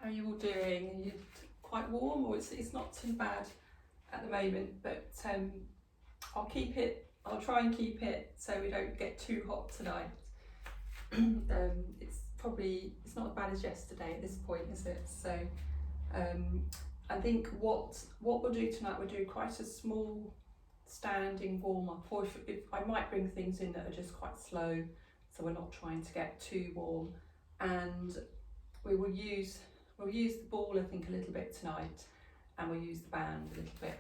are you all doing? Are you quite warm, or it's not too bad at the moment, but I'll try and keep it so we don't get too hot tonight. It's not as bad as yesterday at this point, is it? So I think what we'll do tonight, we'll do quite a small standing warm up, or if I might bring things in that are just quite slow, so we're not trying to get too warm, and we'll use the ball, I think, a little bit tonight, and we'll use the band a little bit,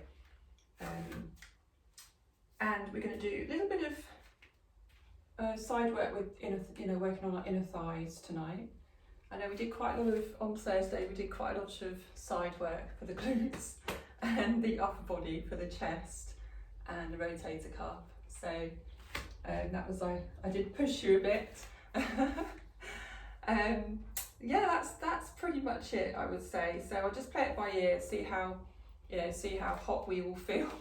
and we're going to do a little bit of side work with working on our inner thighs tonight. I know we did quite a lot of, on Thursday we did quite a lot of side work for the glutes and the upper body for the chest and the rotator cuff, so that was, I did push you a bit. Yeah, that's pretty much it, I would say. So I'll just play it by ear, see how hot we all feel.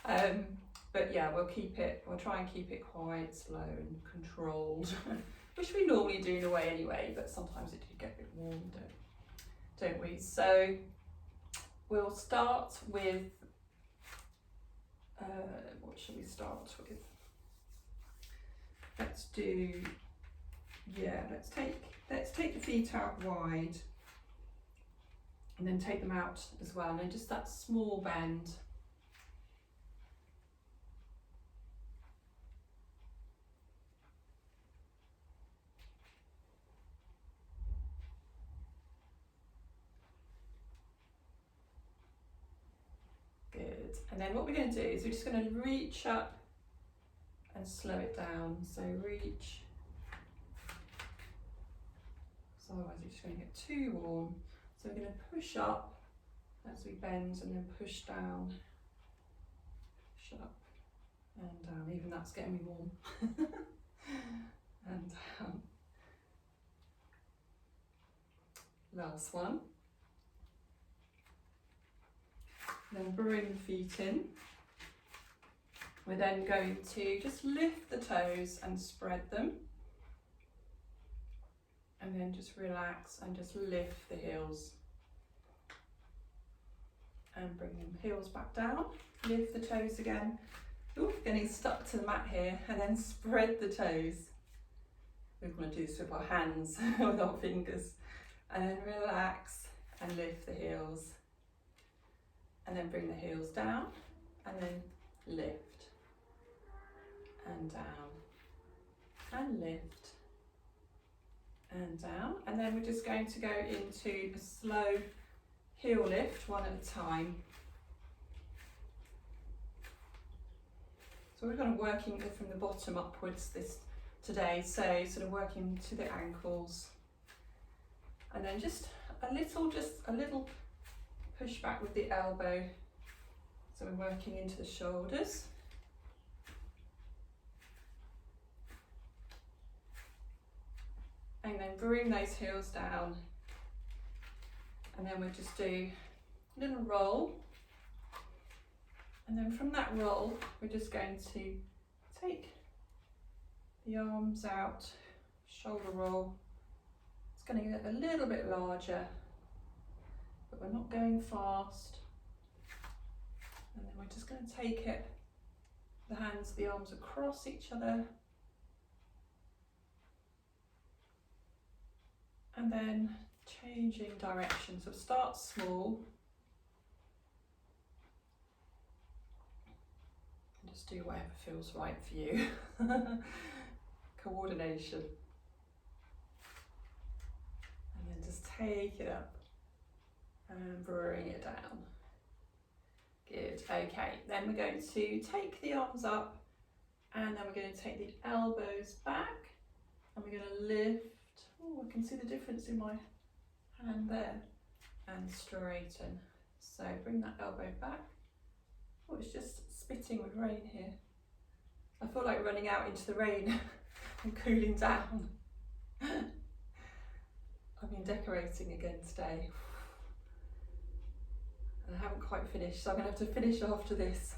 But yeah, we'll try and keep it quite slow and controlled, which we normally do in a way anyway, but sometimes it did get a bit warm, don't we? So we'll start with, what should we start with? Let's take the feet out wide, and then take them out as well, and then just that small bend. Good. And then what we're going to do is we're just going to reach up and slow it down. So reach. So otherwise you're just going to get too warm. So we're going to push up as we bend, and then push down. Push up and down. Even that's getting me warm. And down. Last one. Then bring the feet in. We're then going to just lift the toes and spread them. And then just relax and just lift the heels. And bring the heels back down. Lift the toes again. Ooh, getting stuck to the mat here. And then spread the toes. We want to do this with our hands, with our fingers. And then relax and lift the heels. And then bring the heels down. And then lift. And down. And lift. And down, and then we're just going to go into a slow heel lift, one at a time. So we're kind of working from the bottom upwards today, so sort of working to the ankles, and then just a little push back with the elbow. So we're working into the shoulders. And then bring those heels down, and then we'll just do a little roll, and then from that roll we're just going to take the arms out, shoulder roll. It's going to get a little bit larger, but we're not going fast, and then we're just going to take it, the arms across each other. And then changing direction, so start small and just do whatever feels right for you. Coordination. And then just take it up and bring it down. Good, okay, then we're going to take the arms up, and then we're going to take the elbows back, and we're going to lift. Oh, I can see the difference in my hand there, and straighten. So bring that elbow back. Oh, it's just spitting with rain here. I feel like running out into the rain and cooling down. I've been decorating again today, and I haven't quite finished, so I'm going to have to finish after this.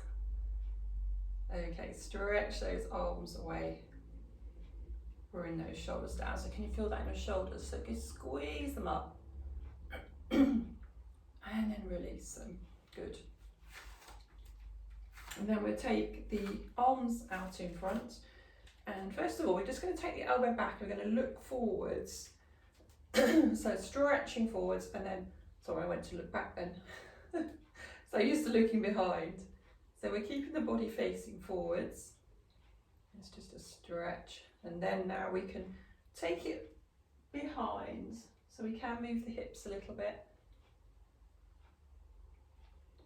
Okay, stretch those arms away. Bring those shoulders down. So can you feel that in your shoulders? So just squeeze them up And then release them. Good. And then we'll take the arms out in front. And first of all, we're just going to take the elbow back. We're going to look forwards. So stretching forwards, and then, sorry, I went to look back then. So used to looking behind. So we're keeping the body facing forwards. It's just a stretch. And then now we can take it behind. So we can move the hips a little bit.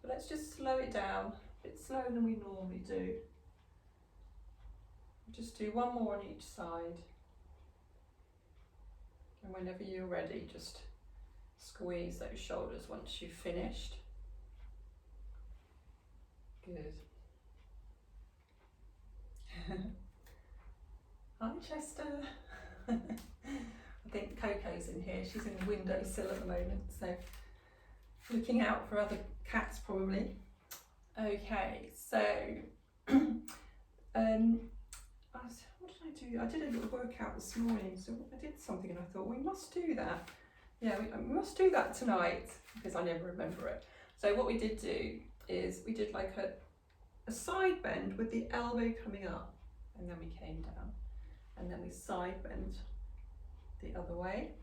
But let's just slow it down, a bit slower than we normally do. Just do one more on each side. And whenever you're ready, just squeeze those shoulders once you've finished. Good. Hi, Chester. I think Coco's in here. She's in the windowsill at the moment, so looking out for other cats probably. Okay, so what did I do? I did a little workout this morning, so I did something and I thought we must do that. Yeah, we must do that tonight because I never remember it. So what we did do is we did like a side bend with the elbow coming up, and then we came down, and then we side bend the other way.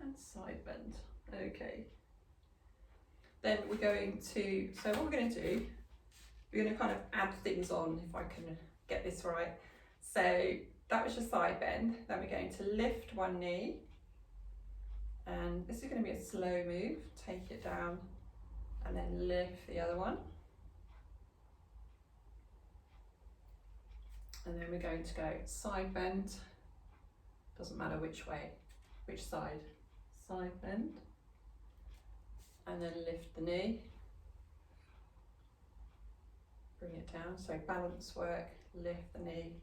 And side bend. Okay. Then we're going to, so what we're going to do, we're going to kind of add things on, if I can get this right. So that was your side bend. Then we're going to lift one knee, and this is going to be a slow move. Take it down and then lift the other one. And then we're going to go side bend, doesn't matter which way, which side, side bend, and then lift the knee, bring it down, so balance work, lift the knee,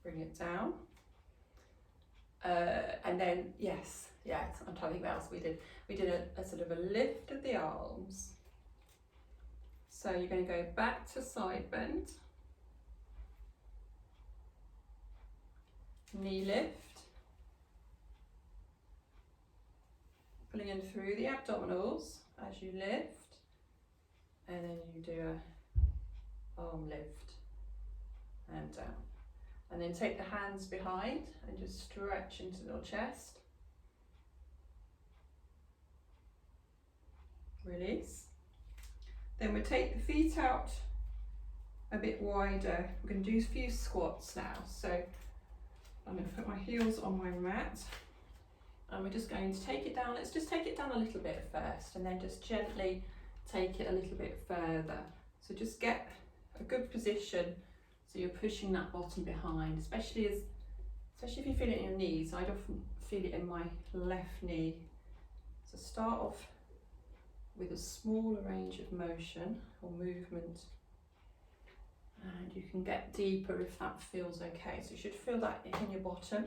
bring it down, and then, I'm trying to think what else we did. We did a sort of a lift of the arms. So you're going to go back to side bend, knee lift, pulling in through the abdominals as you lift, and then you do a arm lift and down. And then take the hands behind and just stretch into your chest. Release. Then we take the feet out a bit wider. We're going to do a few squats now. So I'm going to put my heels on my mat, and we're just going to take it down. Let's just take it down a little bit first, and then just gently take it a little bit further. So just get a good position so you're pushing that bottom behind, especially if you feel it in your knees. I'd often feel it in my left knee. So start off with a smaller range of motion or movement, and you can get deeper if that feels okay. So you should feel that in your bottom.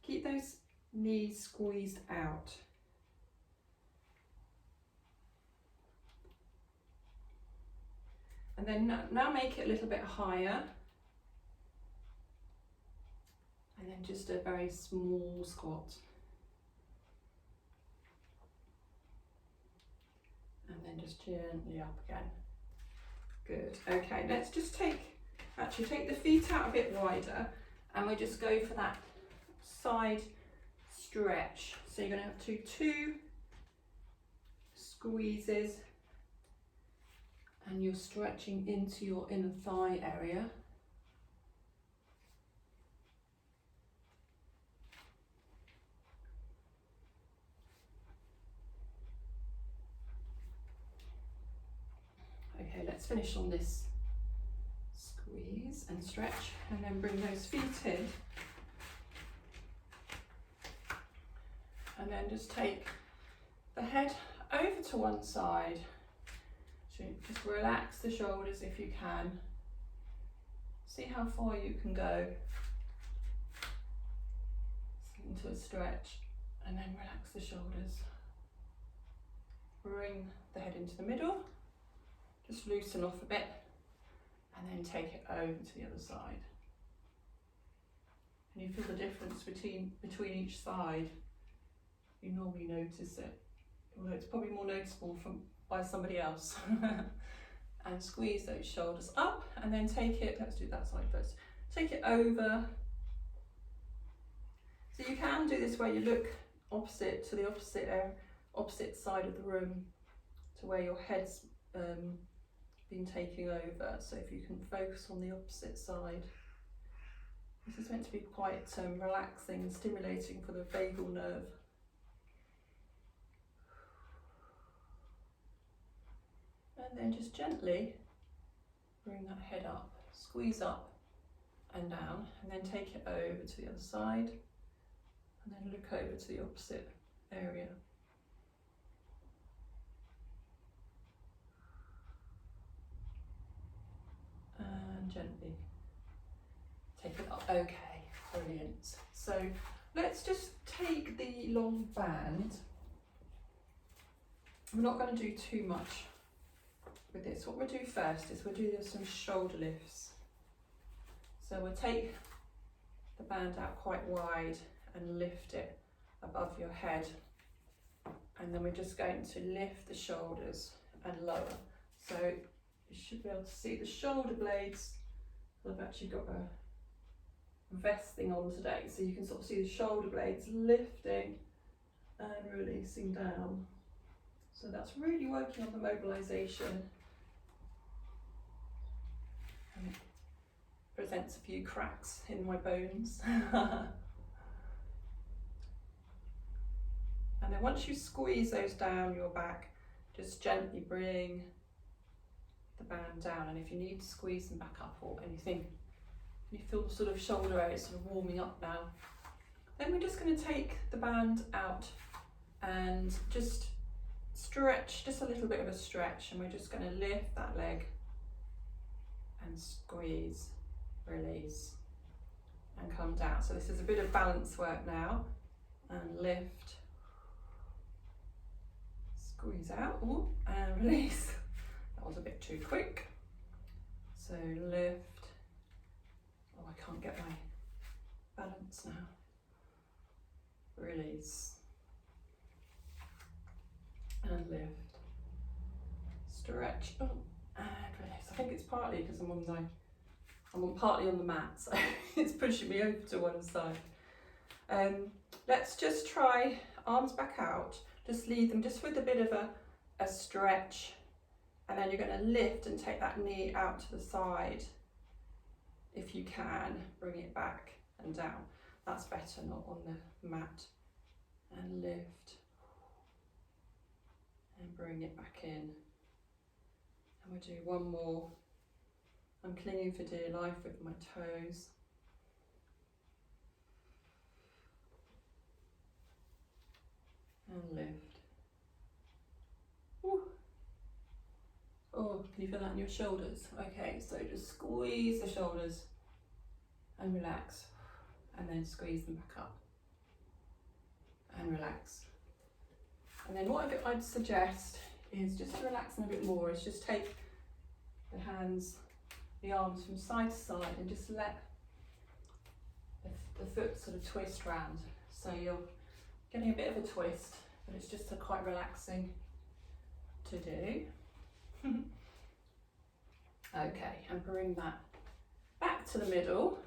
Keep those knees squeezed out. And then now make it a little bit higher, and then just a very small squat. And then just gently up again. Good. Okay, let's just take the feet out a bit wider, and we just go for that side stretch. So you're going to have two squeezes, and you're stretching into your inner thigh area. Okay, let's finish on this squeeze and stretch, and then bring those feet in, and then just take the head over to one side. So just relax the shoulders if you can. See how far you can go into a stretch, and then relax the shoulders. Bring the head into the middle. Just loosen off a bit, and then take it over to the other side. and you feel the difference between each side, you normally notice it, although it's probably more noticeable by somebody else. And squeeze those shoulders up, and then take it, let's do that side first, take it over. So you can do this where you look opposite to the opposite side of the room to where your head's been taking over. So if you can focus on the opposite side. This is meant to be quite relaxing and stimulating for the vagal nerve. And then just gently bring that head up, squeeze up and down, and then take it over to the other side, and then look over to the opposite area. And gently take it up. Okay, brilliant. So let's just take the long band. We're not going to do too much with this. What we'll do first is we'll do some shoulder lifts. So we'll take the band out quite wide and lift it above your head, and then we're just going to lift the shoulders and lower. So you should be able to see the shoulder blades. I've actually got a vest thing on today, so you can sort of see the shoulder blades lifting and releasing down. So that's really working on the mobilization. And it presents a few cracks in my bones. And then once you squeeze those down your back, just gently bring the band down. And if you need to squeeze them back up or anything, you feel the sort of shoulder area sort of warming up now. Then we're just going to take the band out and just stretch, just a little bit of a stretch, and we're just going to lift that leg and squeeze, release, and come down. So this is a bit of balance work now. And lift, squeeze out, ooh, and release. That was a bit too quick. So lift. Oh, I can't get my balance now. Release. And lift. Stretch. Oh, and release. I think it's partly because I'm partly on the mat, so it's pushing me over to one side. Let's just try arms back out. Just leave them just with a bit of a stretch, and then you're going to lift and take that knee out to the side. If you can, bring it back and down. That's better, not on the mat. And lift. And bring it back in. And we'll do one more. I'm clinging for dear life with my toes. And lift. Ooh. Oh, can you feel that in your shoulders? Okay, so just squeeze the shoulders and relax, and then squeeze them back up and relax. And then what I'd suggest is just to relax them a bit more, is just take the hands, the arms from side to side, and just let the foot sort of twist round. So you're getting a bit of a twist, but it's just quite relaxing to do. Okay, and bring that back to the middle.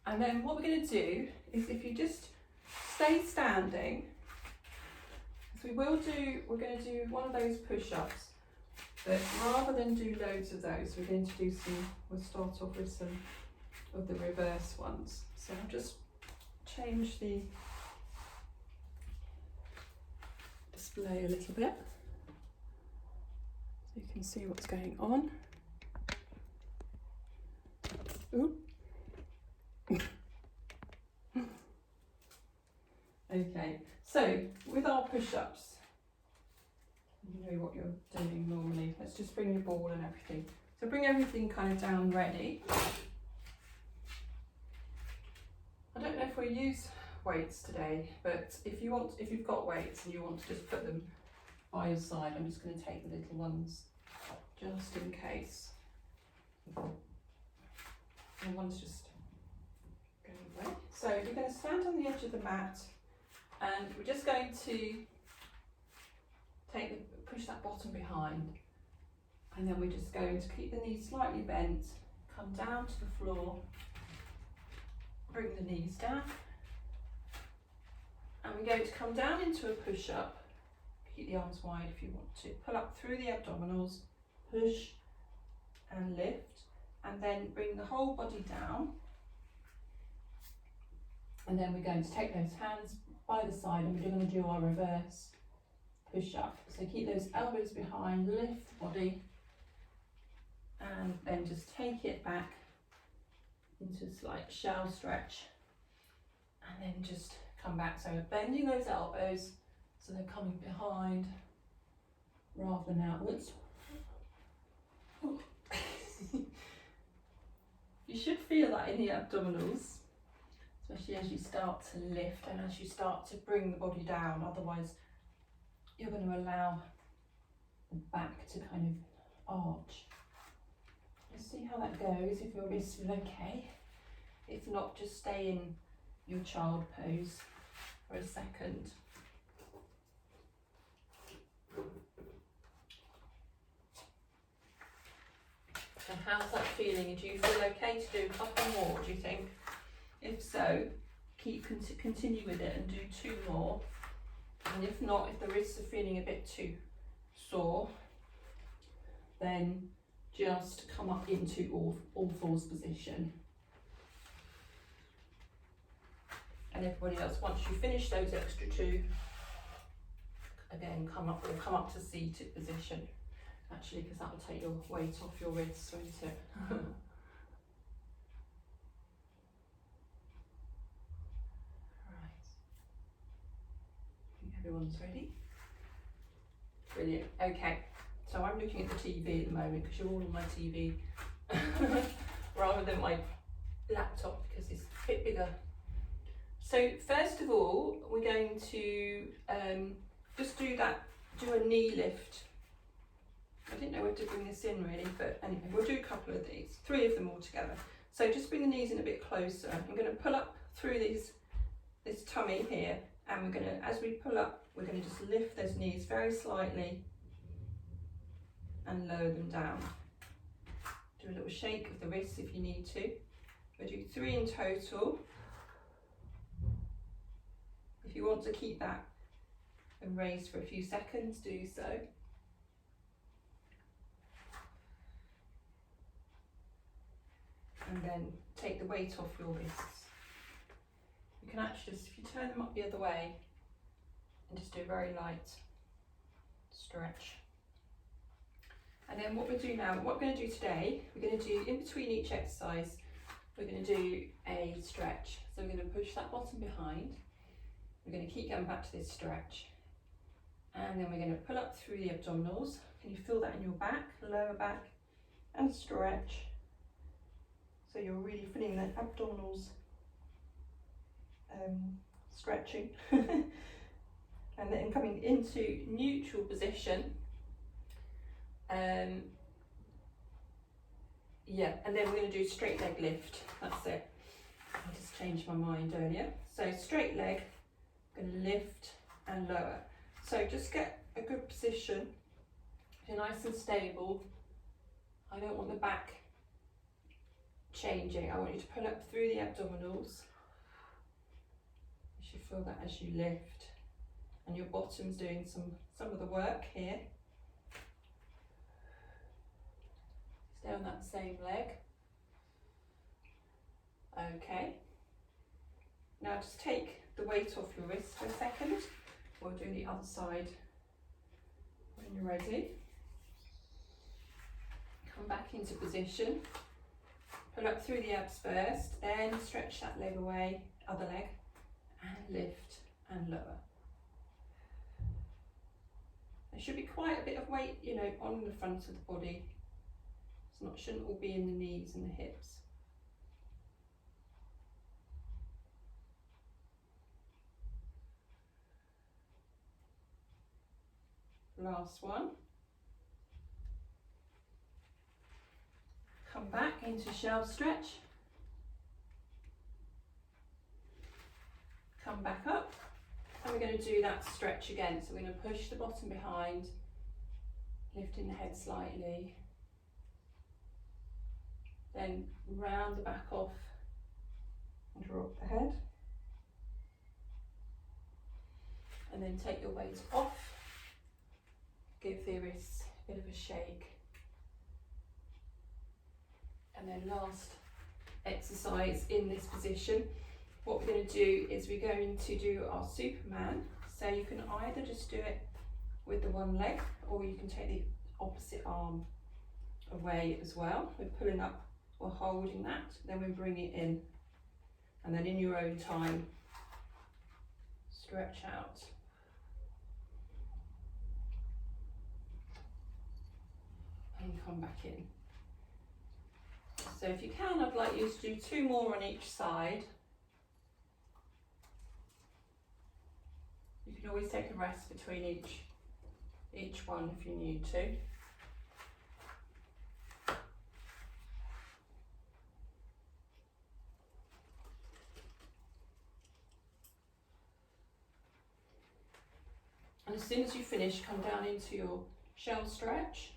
And then what we're going to do is, if you just stay standing, so we're going to do one of those push-ups, but rather than do loads of those, we're going to do we'll start off with some of the reverse ones. So I'll just change the display a little bit so you can see what's going on. Ooh. Okay, so with our push-ups, you know what you're doing normally. Let's just bring your ball and everything. So bring everything kind of down ready. I don't know if we use weights today, but if you've got weights and you want to just put them by your side, I'm just going to take the little ones just in case. And one's just going away. So we're going to stand on the edge of the mat, and we're just going to push that bottom behind, and then we're just going to keep the knees slightly bent, come down to the floor, bring the knees down, and we're going to come down into a push-up. Keep the arms wide if you want to. Pull up through the abdominals, push and lift, and then bring the whole body down. And then we're going to take those hands by the side, and we're going to do our reverse push-up. So keep those elbows behind, lift the body, and then just take it back into a slight shell stretch, and then just come back. So bending those elbows so they're coming behind rather than outwards. You should feel that in the abdominals, especially as you start to lift and as you start to bring the body down. Otherwise you're going to allow the back to kind of arch. Let's see how that goes, if your wrists feel okay. If not, just stay in your child pose for a second. And how's that feeling? Do you feel okay to do a couple more, do you think? If so, continue with it and do 2 more. And if not, if the wrists are feeling a bit too sore, then just come up into all fours position. And everybody else, once you finish those extra 2, again come up to seated position. Actually, because that will take your weight off your wrists, won't it? Right. I think everyone's ready. Brilliant. Okay. So I'm looking at the TV at the moment because you're all on my TV rather than my laptop because it's a bit bigger. So first of all, we're going to just do a knee lift. I didn't know where to bring this in really, but anyway, we'll do a couple of these, 3 of them all together. So just bring the knees in a bit closer. I'm going to pull up through this tummy here, and we're going to, as we pull up, we're going to just lift those knees very slightly and lower them down. Do a little shake of the wrists if you need to. We'll do 3 in total. If you want to keep that and raise for a few seconds, do so. And then take the weight off your wrists. You can actually just, if you turn them up the other way, and just do a very light stretch. And then what we'll do now, what we're going to do today, we're going to do in between each exercise, we're going to do a stretch. So we're going to push that bottom behind. We're going to keep going back to this stretch. And then we're going to pull up through the abdominals. Can you feel that in your back, lower back, and stretch. So you're really feeling the abdominals stretching. And then coming into neutral position. Yeah, and then we're going to do straight leg lift. That's it. I just changed my mind earlier. So straight leg, going to lift and lower. So just get a good position. You're nice and stable. I don't want the back changing. I want you to pull up through the abdominals. You should feel that as you lift, and your bottom's doing some of the work here. Stay on that same leg. Okay. Now just take the weight off your wrist for a second. We'll do the other side when you're ready. Come back into position. Pull up through the abs first, then stretch that leg away, other leg, and lift and lower. There should be quite a bit of weight, on the front of the body. Shouldn't all be in the knees and the hips. Last one. Come back into shelf stretch. come back up, and we're going to do that stretch again. So we're going to push the bottom behind, lifting the head slightly, then round the back off and drop the head, and then take your weight off, give the wrists a bit of a shake, and then last exercise in this position, what we're going to do is we're going to do our Superman. So you can either just do it with the one leg, or you can take the opposite arm away as well. We're pulling up or holding that, then we bring it in, and then in your own time stretch out. And come back in. So if you can, I'd like you to do 2 more on each side. You can always take a rest between each one if you need to. And as soon as you finish, come down into your shell stretch.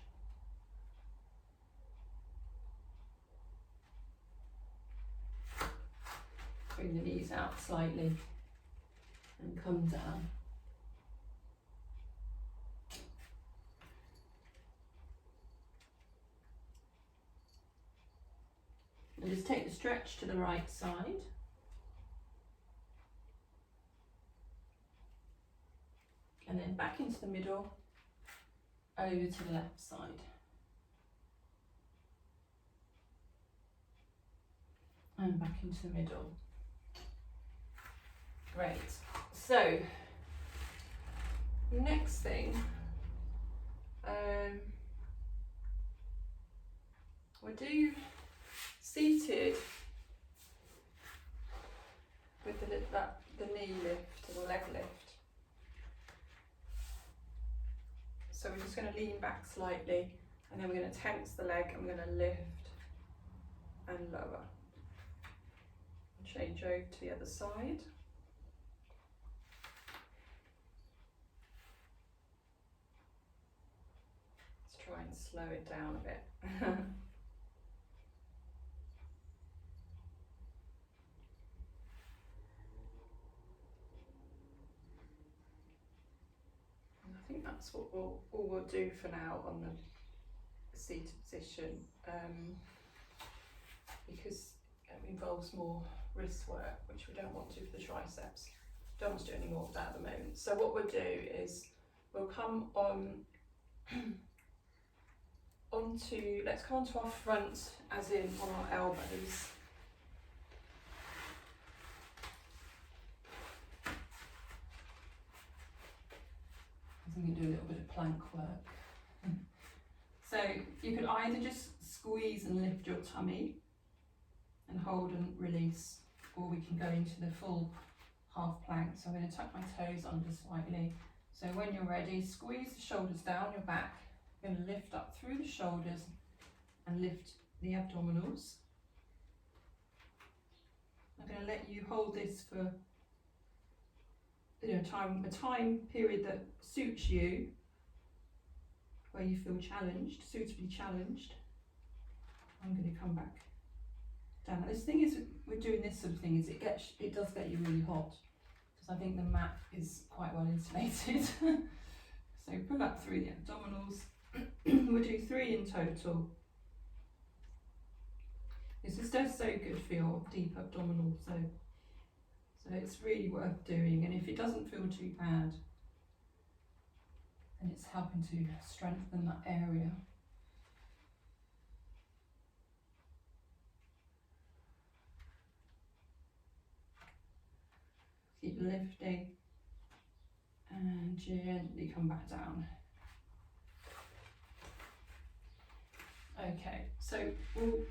Bring the knees out slightly and come down. And just take the stretch to the right side. And then back into the middle, over to the left side. And back into the middle. Great. So, next thing, we'll do seated with the knee lift or the leg lift. So we're just going to lean back slightly, and then we're going to tense the leg, and we're going to lift and lower. Change over to the other side. Let's try and slow it down a bit. I think that's what we'll do for now on the seated position, because it involves more wrist work, which we don't want to do for the triceps. Don't want to do any more of that at the moment. So what we'll do is we'll come on let's come onto our front, as in on our elbows. I think we can do a little bit of plank work. So you could either just squeeze and lift your tummy and hold and release, or we can go into the full half plank. So I'm going to tuck my toes under slightly. So when you're ready, squeeze the shoulders down your back. I'm going to lift up through the shoulders and lift the abdominals. I'm going to let you hold this for a time period that suits you, where you feel challenged, suitably challenged. I'm going to come back down. This thing is, we're doing this sort of thing, is it does get you really hot, because I think the mat is quite well insulated. So pull up through the abdominals. We'll do 3 in total. This does so good for your deep abdominal, so it's really worth doing. And if it doesn't feel too bad, then it's helping to strengthen that area. Keep lifting and gently come back down. Okay, so we'll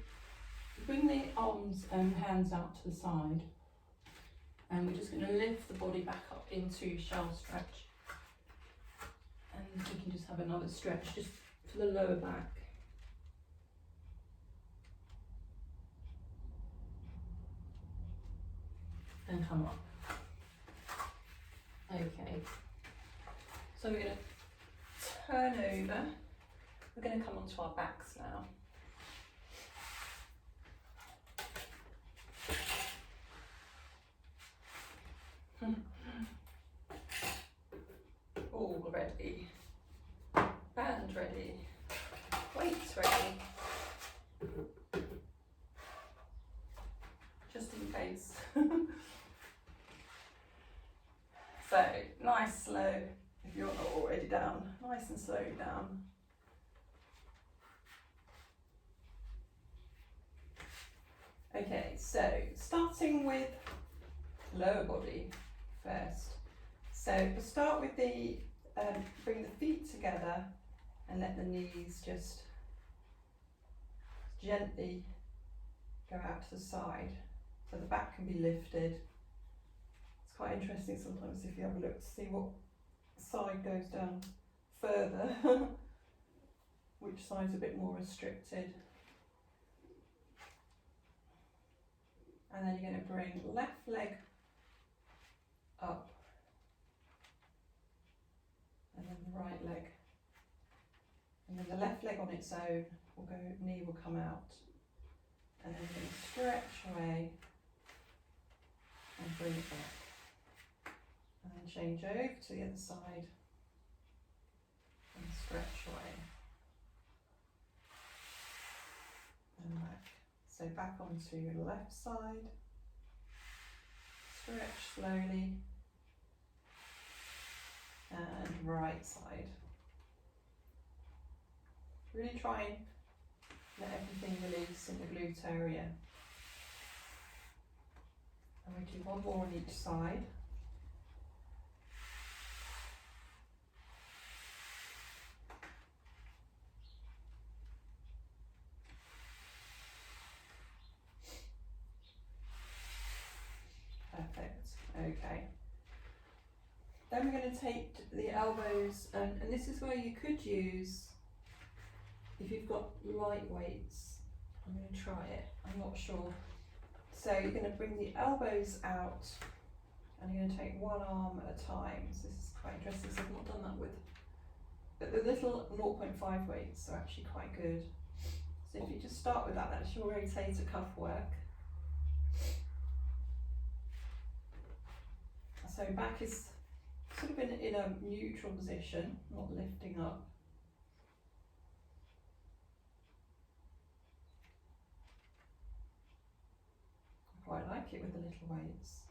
bring the arms and hands out to the side, and we're just going to lift the body back up into shell stretch, and we can just have another stretch just for the lower back. And come up. Okay, so we're going to turn over. We're going to come onto our backs now. All ready, band ready, weights ready, just in case. So nice slow, if you're not already down, nice and slow down. Okay, so starting with lower body first. So we'll start with the, bring the feet together and let the knees just gently go out to the side. So the back can be lifted. It's quite interesting sometimes if you have a look to see what side goes down further, which side's a bit more restricted. And then you're going to bring left leg up and then the right leg, and then the left leg on its own will go, knee will come out, and then you're going to stretch away and bring it back, and then change over to the other side and stretch away and back. So back onto your left side, stretch slowly, and right side. Really try and let everything release in the glute area. And we do one more on each side. Perfect, okay. Then we're going to take the elbows, and this is where you could use, if you've got light weights, I'm going to try it, I'm not sure. So you're going to bring the elbows out and you're going to take one arm at a time. So this is quite interesting, so I've not done that with, but the little 0.5 weights are actually quite good. So if you just start with that, that's your rotator cuff work. So back is sort of in a neutral position, not lifting up. I quite like it with the little weights.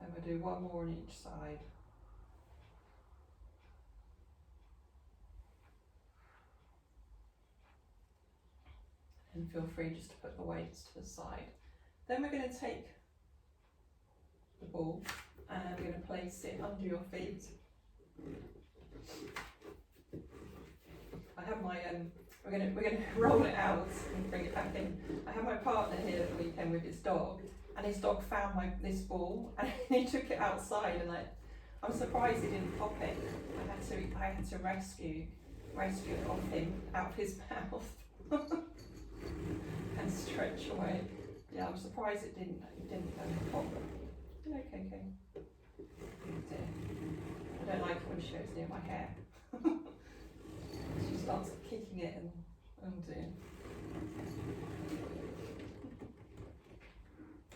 And we'll do one more on each side. And feel free just to put the weights to the side. Then we're going to take the ball and we're going to place it under your feet. I have my we're going to roll it out and bring it back in. I have my partner here at the weekend with his dog, and his dog found this ball and he took it outside, and I'm surprised he didn't pop it. I had to rescue it off him, out of his mouth. And stretch away. Yeah, I'm surprised it didn't pop. Okay. I don't like it when she goes near my hair. She starts kicking it and oh dear.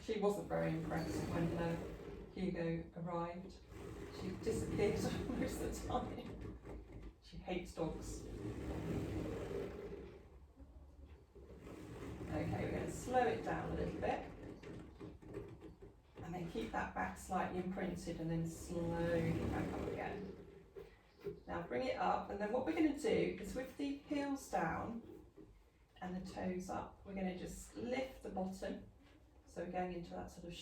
She wasn't very impressed when Hugo arrived. She disappeared most of the time. She hates dogs. Okay, we're going to slow it down a little bit and then keep that back slightly imprinted and then slowly back up again. Now bring it up, and then what we're going to do is with the heels down and the toes up, we're going to just lift the bottom. So we're going into that sort of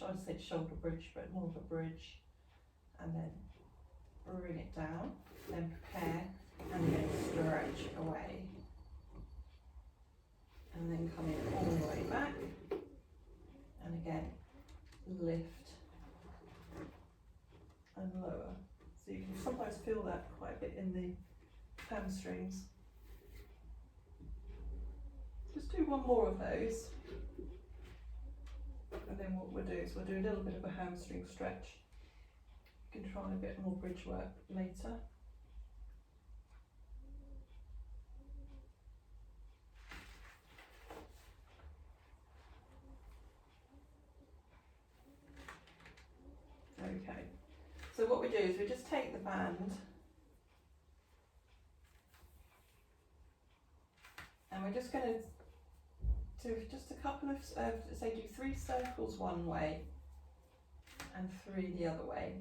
I said shoulder bridge, but more of a bridge, and then bring it down, then prepare and then stretch away. And then come in all the way back, and again lift and lower. So you can sometimes feel that quite a bit in the hamstrings. do one more of those. And then what we'll do is we'll do a little bit of a hamstring stretch. You can try a bit more bridge work later. Okay, so what we do is we just take the band and we're just going to do just a couple of, say do 3 circles one way and 3 the other way.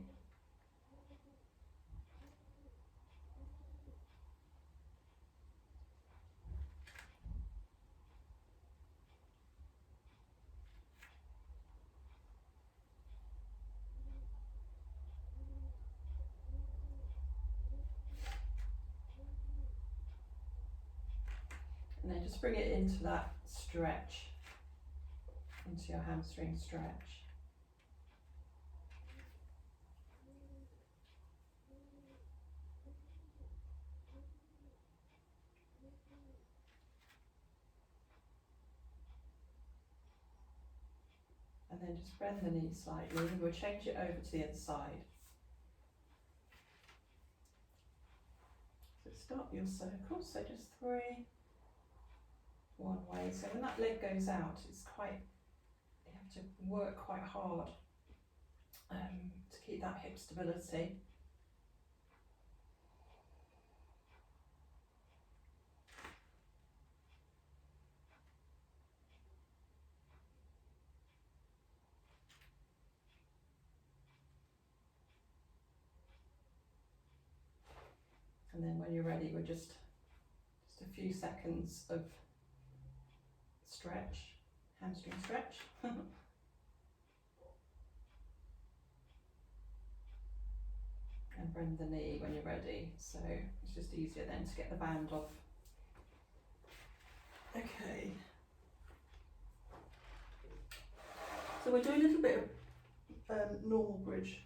And then just bring it into that stretch, into your hamstring stretch. And then just bend the knee slightly, and we'll change it over to the other side. So start your circle, so just 3 one way. So when that leg goes out, it's quite, you have to work quite hard to keep that hip stability. And then when you're ready, we're just a few seconds of stretch, hamstring stretch. And bend the knee when you're ready. So it's just easier then to get the band off. Okay. So we're doing a little bit of normal bridge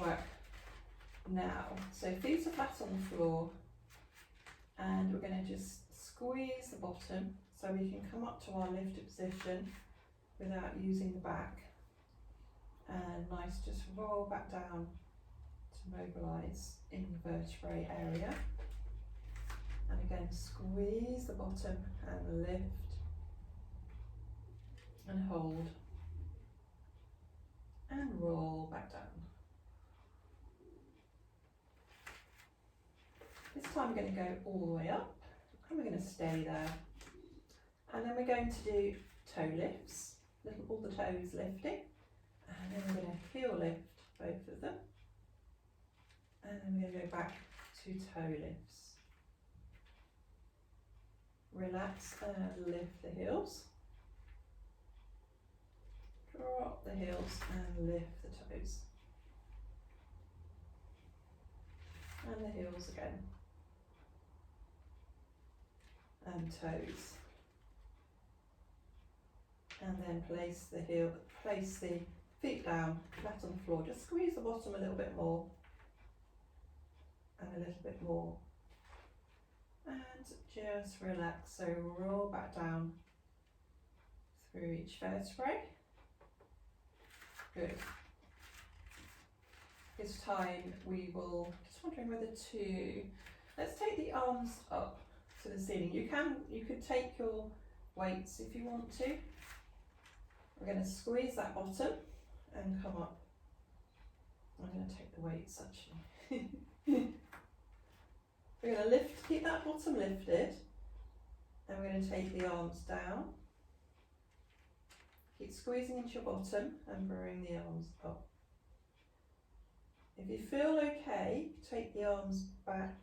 work now. So feet are flat on the floor, and we're going to just squeeze the bottom so we can come up to our lifted position without using the back, and nice, just roll back down to mobilise in the vertebrae area, and again squeeze the bottom and lift and hold and roll back down. This time we're going to go all the way up, and we're going to stay there. And then we're going to do toe lifts, all the toes lifting. And then we're going to heel lift both of them. And then we're going to go back to toe lifts. Relax and lift the heels. Drop the heels and lift the toes. And the heels again. And toes. And then place the feet down, flat on the floor. Just squeeze the bottom a little bit more. And a little bit more. And just relax. So roll back down through each vertebrae. Good. This time we will, just wondering whether to, let's take the arms up to the ceiling. You could take your weights if you want to. We're going to squeeze that bottom and come up. I'm going to take the weights actually. We're going to lift, keep that bottom lifted, and we're going to take the arms down. Keep squeezing into your bottom and bring the arms up. If you feel okay, take the arms back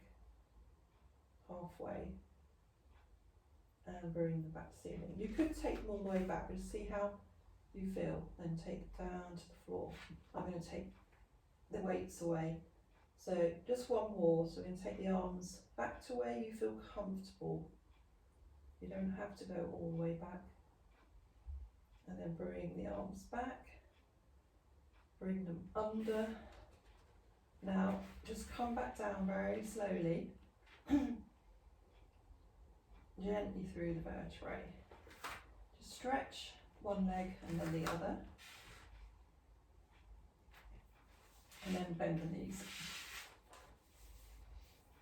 halfway and bring them back to the ceiling. You could take them all the way back, but see how you feel, then take it down to the floor. I'm going to take the weights away. So just one more. So we're going to take the arms back to where you feel comfortable. You don't have to go all the way back. And then bring the arms back. Bring them under. Now just come back down very slowly. gently through the vertebrae. Just stretch one leg and then the other. And then bend the knees.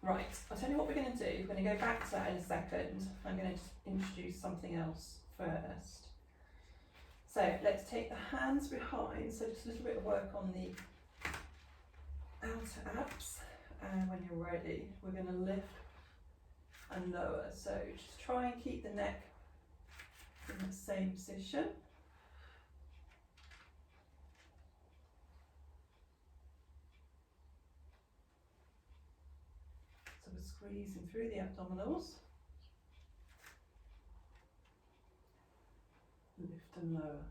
Right, I'll tell you what we're going to do. We're going to go back to that in a second. I'm going to just introduce something else first. So let's take the hands behind, so just a little bit of work on the outer abs. And when you're ready, we're going to lift and lower. So just try and keep the neck in the same position. So we're squeezing through the abdominals. Lift and lower.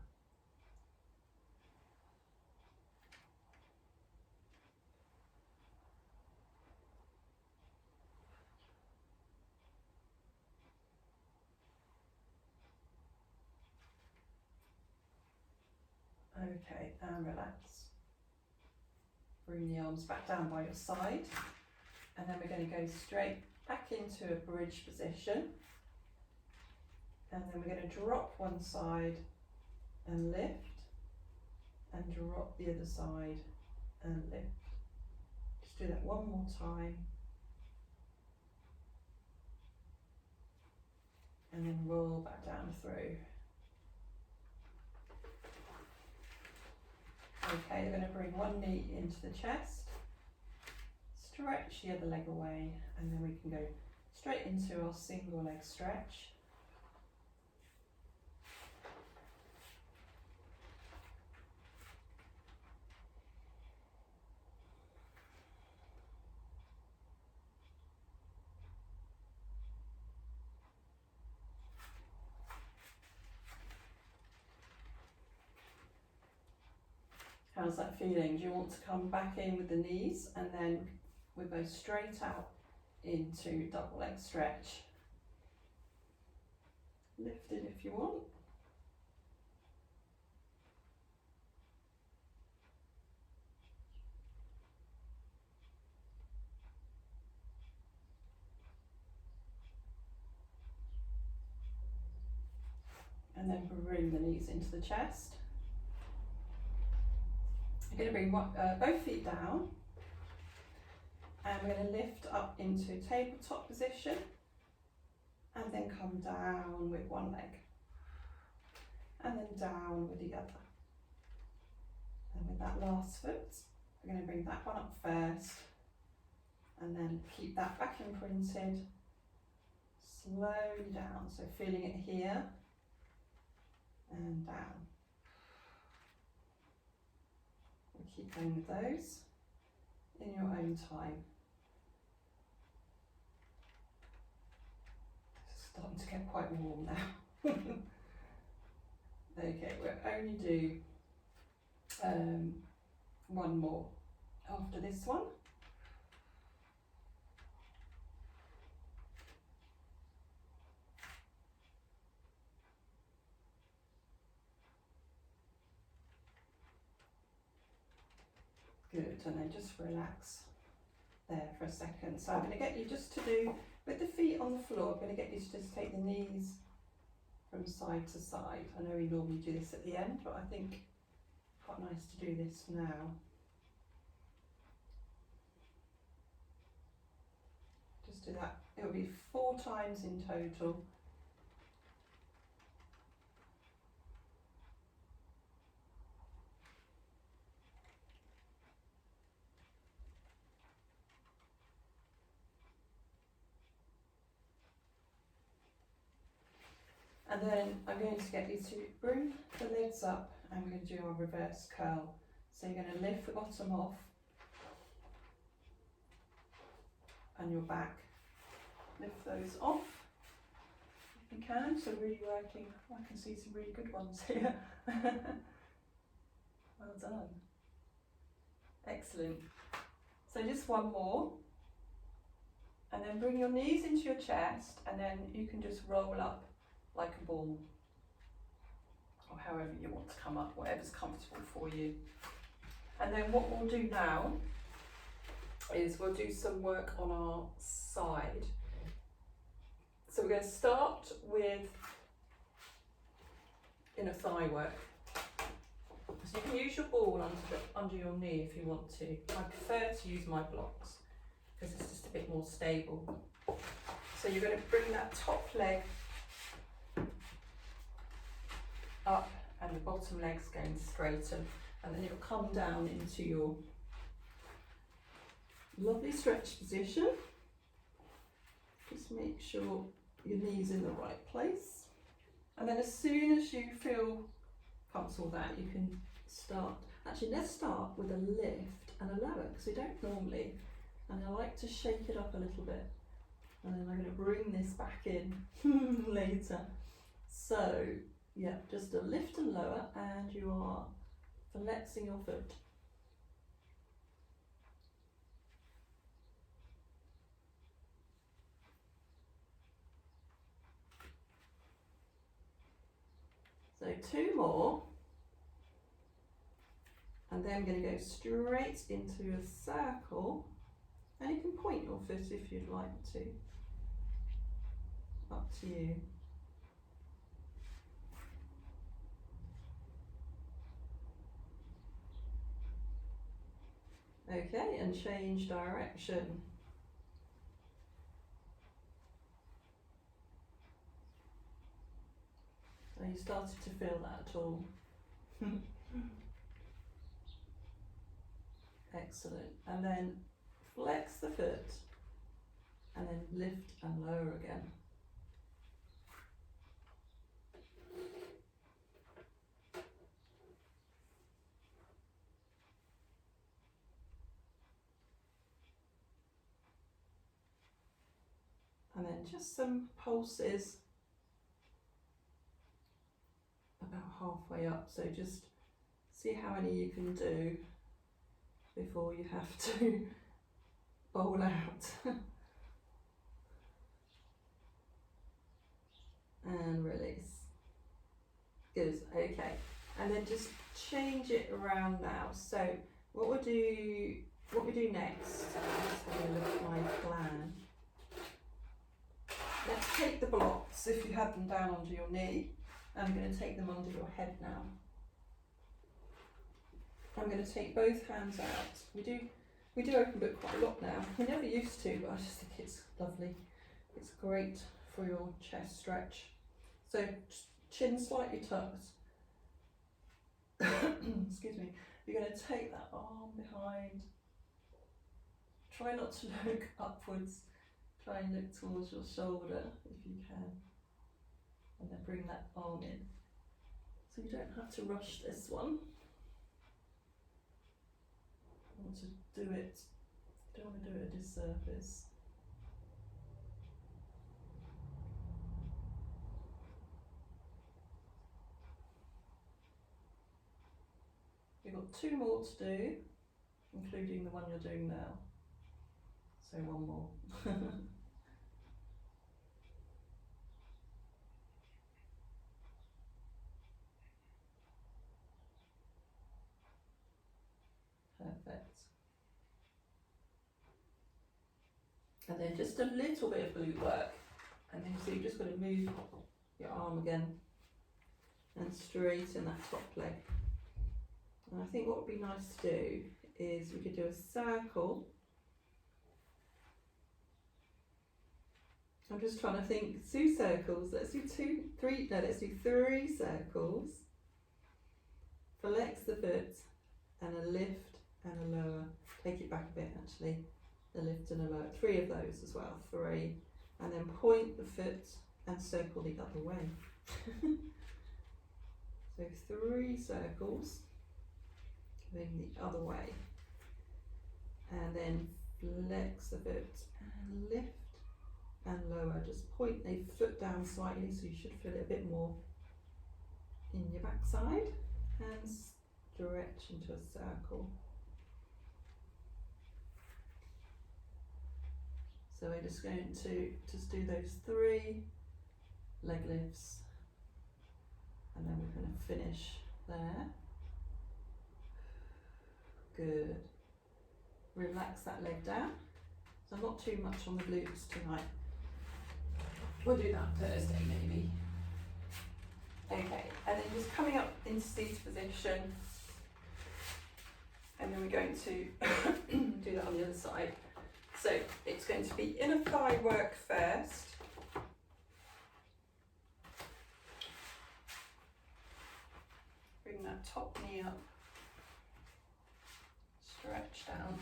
Okay, and relax. Bring the arms back down by your side. And then we're going to go straight back into a bridge position. And then we're going to drop one side and lift. And drop the other side and lift. Just do that one more time. And then roll back down through. Okay, you're going to bring one knee into the chest, stretch the other leg away, and then we can go straight into our single leg stretch. How's that feeling? Do you want to come back in with the knees and then we go straight out into double leg stretch? Lift it if you want. And then bring the knees into the chest. We're going to bring both feet down and we're going to lift up into tabletop position and then come down with one leg and then down with the other. And with that last foot, we're going to bring that one up first and then keep that back imprinted, slowly down, so feeling it here and down. Keep going with those in your own time. It's starting to get quite warm now. Okay, we'll only do one more after this one. Good, and then just relax there for a second. So I'm going to get you just to do, with the feet on the floor, I'm going to get you to just take the knees from side to side. I know we normally do this at the end, but I think quite nice to do this now. Just do that. It will be 4 times in total. And then I'm going to get you to bring the legs up and we're going to do our reverse curl. So you're going to lift the bottom off and your back. Lift those off if you can. So really working, I can see some really good ones here. Well done. Excellent. So just one more. And then bring your knees into your chest and then you can just roll up like a ball, or however you want to come up, whatever's comfortable for you. And then what we'll do now is we'll do some work on our side. So we're going to start with inner thigh work. So you can use your ball under your knee if you want to. I prefer to use my blocks because it's just a bit more stable. So you're going to bring that top leg up and the bottom leg's going to straighten, and then it'll come down into your lovely stretch position. Just make sure your knee's in the right place, and then as soon as you feel comfortable with that, you can start. Actually, let's start with a lift and a lower because we don't normally, and I like to shake it up a little bit, and then I'm going to bring this back in later. So yeah, just a lift and lower, and you are flexing your foot. So 2 more, and then I'm going to go straight into a circle, and you can point your foot if you'd like to, up to you. Okay, and change direction. So you started to feel that at all? Excellent. And then flex the foot, and then lift and lower again. And then just some pulses about halfway up, so just see how many you can do before you have to bowl out. And release. Good, okay. And then just change it around now. So what we do next, I'm just having a look at my plan. Let's take the blocks, if you have them down under your knee. I'm going to take them under your head now. I'm going to take both hands out. We do open book quite a lot now. We never used to, but I just think it's lovely. It's great for your chest stretch. So chin slightly tucked. Excuse me. You're going to take that arm behind. Try not to look upwards. Try and look towards your shoulder if you can. And then bring that arm in. So you don't have to rush this one. I want to do it, don't want to do it a disservice. We've got 2 more to do, including the one you're doing now. So 1 more. Perfect. And then just a little bit of glute work, and then so you've just got to move your arm again and straighten that top leg. And I think what would be nice to do is we could do a circle. I'm just trying to think 2 circles. Let's do 3 circles. Flex the foot, and a lift and a lower. Take it back a bit actually. A lift and a lower. 3 of those as well. 3. And then point the foot and circle the other way. So 3 circles going the other way. And then flex the foot and lift and lower. Just point the foot down slightly, so you should feel it a bit more in your backside, and stretch into a circle. So we're just going to just do those 3 leg lifts, and then we're going to finish there. Good. Relax that leg down. So not too much on the glutes tonight. We'll do that Thursday maybe. Okay, and then just coming up into seated position, and then we're going to do that on the other side. So it's going to be inner thigh work first. Bring that top knee up, stretch down.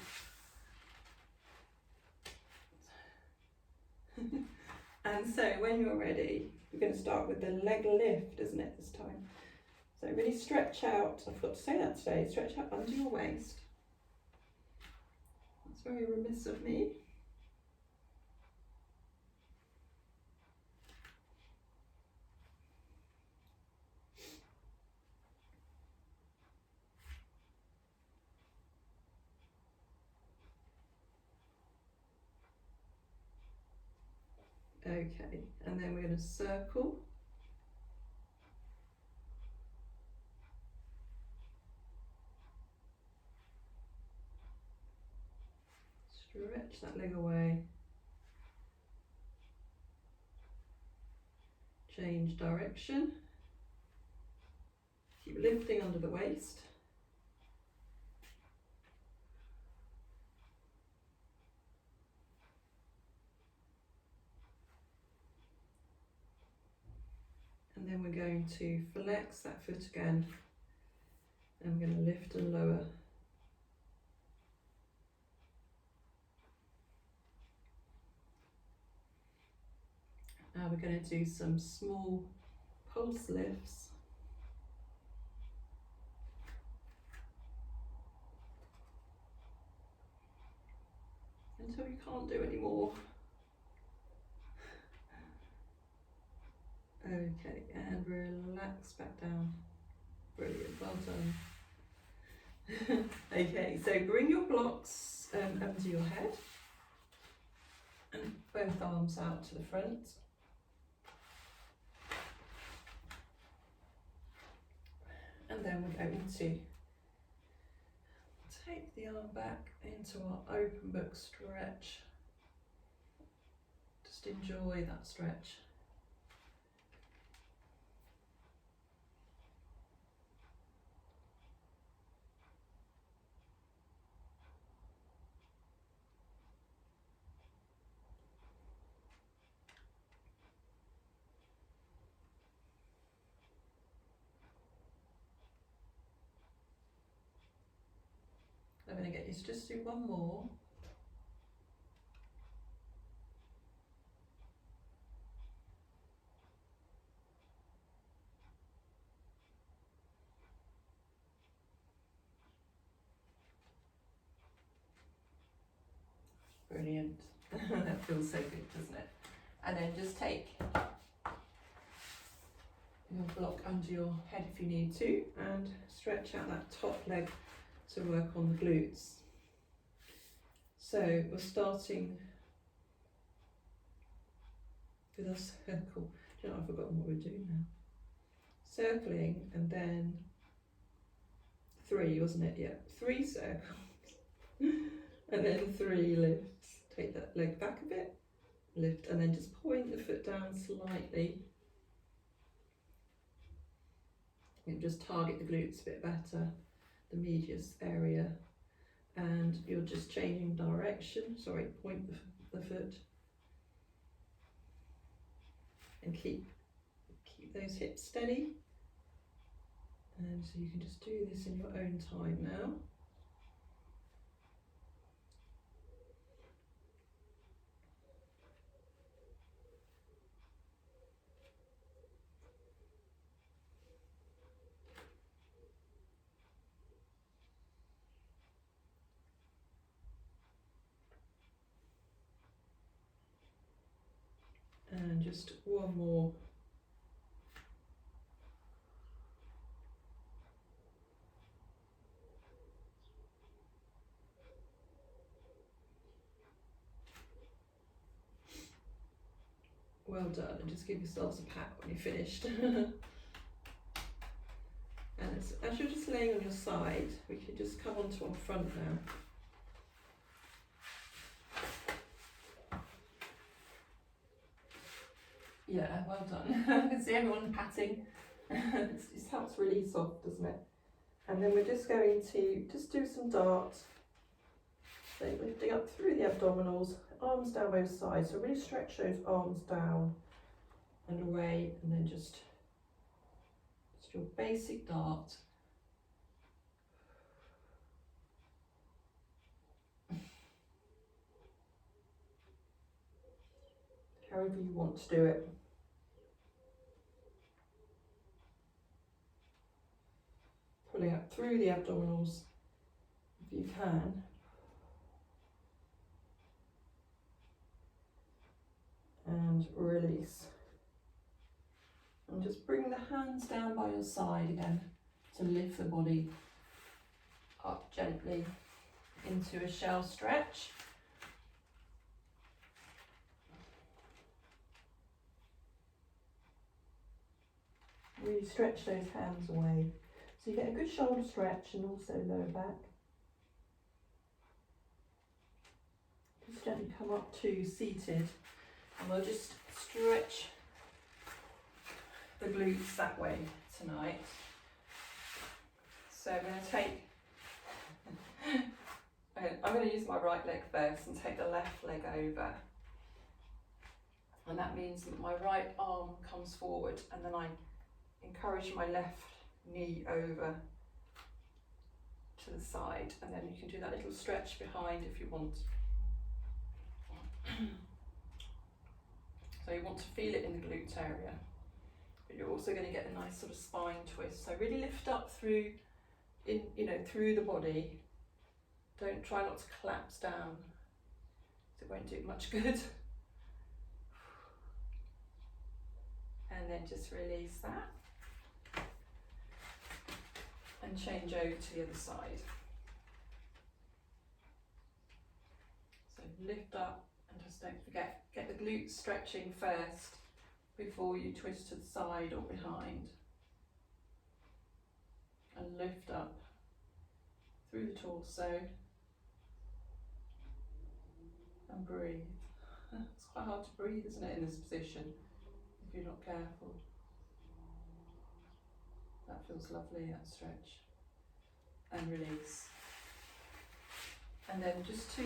And so when you're ready, we're going to start with the leg lift, isn't it, this time? So really stretch out, I forgot to say that today, stretch out under your waist. That's very remiss of me. Okay, and then we're going to circle. Stretch that leg away. Change direction. Keep lifting under the waist. And then we're going to flex that foot again. And we're going to lift and lower. Now we're going to do some small pulse lifts. Until we can't do any more. Okay, and relax back down. Brilliant, well done. Okay, so bring your blocks under your head and both arms out to the front. And then we're going to take the arm back into our open book stretch. Just enjoy that stretch. I'm going to get you to just do one more. Brilliant. That feels so good, doesn't it? And then just take your block under your head if you need to, and stretch out that top leg to work on the glutes. So we're starting with a circle. Do you know, I've forgotten what we're doing now. Circling and then 3, wasn't it? Yeah, 3 circles. And then 3 lifts. Take that leg back a bit, lift, and then just point the foot down slightly. You can just target the glutes a bit better, the medius area, and you're just changing direction. Sorry, point the foot, and keep those hips steady. And so you can just do this in your own time now. And just one more. Well done, and just give yourselves a pat when you're finished. And as you're just laying on your side, we can just come onto our front now. Yeah, well done. I can see everyone patting. It just helps release off, doesn't it? And then we're just going to just do some darts. So lifting up through the abdominals, arms down both sides. So really stretch those arms down and away, and then just your basic dart. However you want to do it. Pulling up through the abdominals if you can. And release. And just bring the hands down by your side again to lift the body up gently into a shell stretch. Really stretch those hands away. So you get a good shoulder stretch and also lower back. Just gently come up to seated, and we'll just stretch the glutes that way tonight. So I'm going to take, I'm going to use my right leg first and take the left leg over. And that means that my right arm comes forward, and then I encourage my left knee over to the side, and then you can do that little stretch behind if you want. So you want to feel it in the glutes area, but you're also going to get a nice sort of spine twist. So really lift up through, through the body. Don't try not to collapse down, it won't do much good. And then just release that. And change over to the other side. So lift up, and just don't forget, get the glutes stretching first before you twist to the side or behind. And lift up through the torso and breathe. It's quite hard to breathe, isn't it, in this position, if you're not careful. That feels lovely, that stretch. And release. And then just to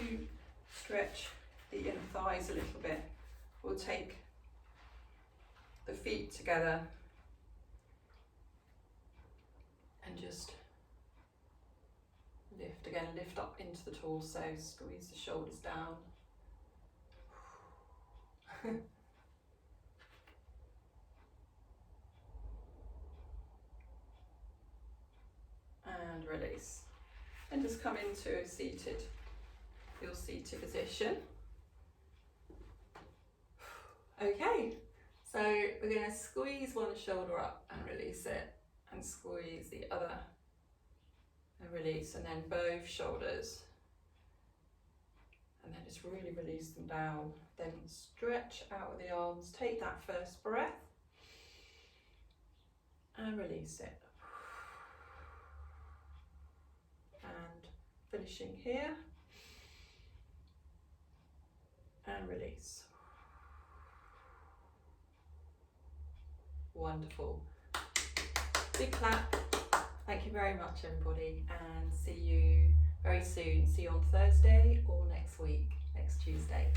stretch the inner thighs a little bit, we'll take the feet together and just lift again, lift up into the torso, squeeze the shoulders down. And release. And just come into your seated position. Okay, so we're going to squeeze one shoulder up and release it, and squeeze the other and release, and then both shoulders, and then just really release them down. Then stretch out with the arms, take that first breath and release it. And finishing here, and release. Wonderful. Big clap. Thank you very much, everybody, and see you very soon. See you on Thursday or next week, next Tuesday.